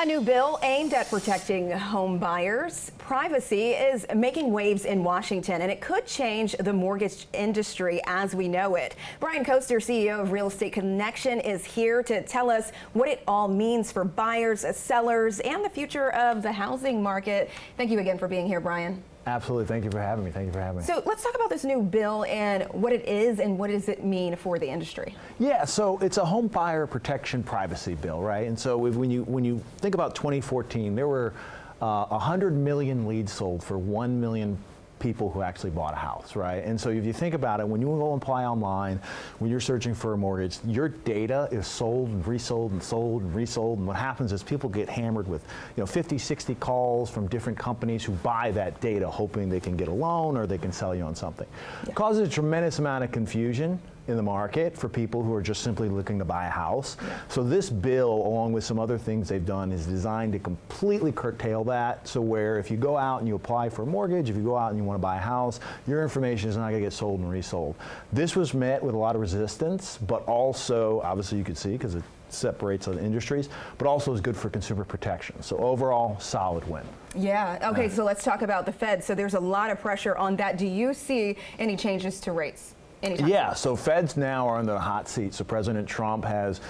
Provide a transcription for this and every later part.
A new bill aimed at protecting home buyers' privacy is making waves in Washington, and it could change the mortgage industry as we know it. Brian Coester, CEO of Real Estate Connection, is here to tell us what it all means for buyers, sellers, and the future of the housing market. Thank you again for being here, Brian. Absolutely. Thank you for having me. Thank you for having me. So let's talk about this new bill and what it is and what does it mean for the industry. Yeah, so it's a home buyer protection privacy bill, right? And so when you think about 2014, there were 100 million leads sold for 1 million people who actually bought a house, right? And so if you think about it, when you go and apply online, when you're searching for a mortgage, your data is sold and resold and sold and resold. And what happens is people get hammered with 50, 60 calls from different companies who buy that data hoping they can get a loan or they can sell you on something. Yeah. It causes a tremendous amount of confusion in the market for people who are just simply looking to buy a house. Yeah. So this bill, along with some other things they've done, is designed to completely curtail that. So where if you go out and you apply for a mortgage, if you go out and you want to buy a house, your information is not going to get sold and resold. This was met with a lot of resistance, but also, obviously you could see, because it separates other industries, but also is good for consumer protection. So overall, solid win. Yeah, okay, so let's talk about the Fed. So there's a lot of pressure on that. Do you see any changes to rates? Yeah, so Feds now are on the hot seat. So President Trump has,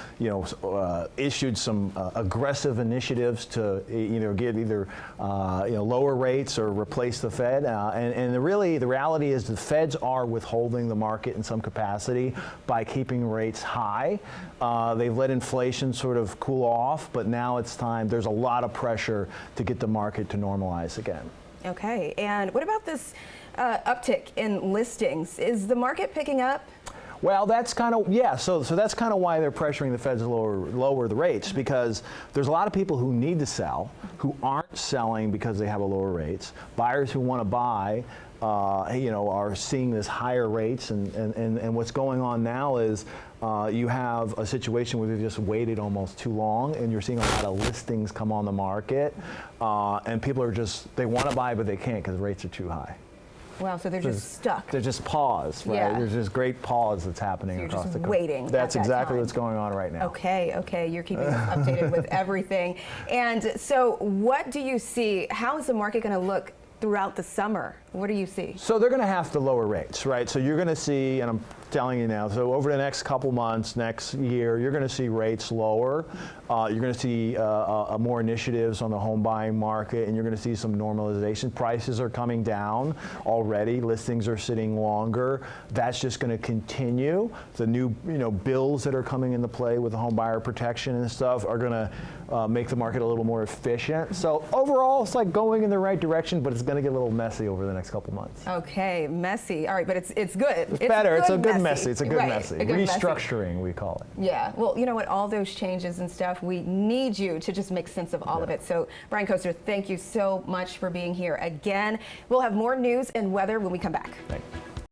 issued some aggressive initiatives to either lower rates or replace the Fed. And the reality is the Feds are withholding the market in some capacity by keeping rates high. They've let inflation sort of cool off, but now it's time. There's a lot of pressure to get the market to normalize again. Okay, and what about this uptick in listings? Is the market picking up? Well, that's kind of, yeah, so that's kind of why they're pressuring the Feds to lower the rates, because there's a lot of people who need to sell who aren't selling because they have a lower rates. Buyers who want to buy are seeing this higher rates, and what's going on now is you have a situation where they've just waited almost too long, and you're seeing a lot of listings come on the market, and people are they want to buy, but they can't because rates are too high. Wow, so they're just stuck. They're just paused, right? Yeah. There's this great pause that's happening across the country. Waiting. That's exactly what's going on right now. Okay, you're keeping us updated with everything. And so what do you see? How is the market going to look throughout the summer? What do you see? So they're going to have to lower rates, right? So you're going to see, and I'm telling you now, so over the next couple months, next year, you're going to see rates lower. You're going to see more initiatives on the home buying market, and you're going to see some normalization. Prices are coming down already. Listings are sitting longer. That's just going to continue. The new bills that are coming into play with the home buyer protection and stuff are going to make the market a little more efficient. So overall, it's like going in the right direction, but it's going to get a little messy over the next couple months. Okay, messy. All right, but it's good. It's better. It's a good messy. It's a good messy. Restructuring, we call it. Yeah. Well, you know what? All those changes and stuff, we need you to just make sense of all of it. So, Brian Coester, thank you so much for being here again. We'll have more news and weather when we come back. Thank you.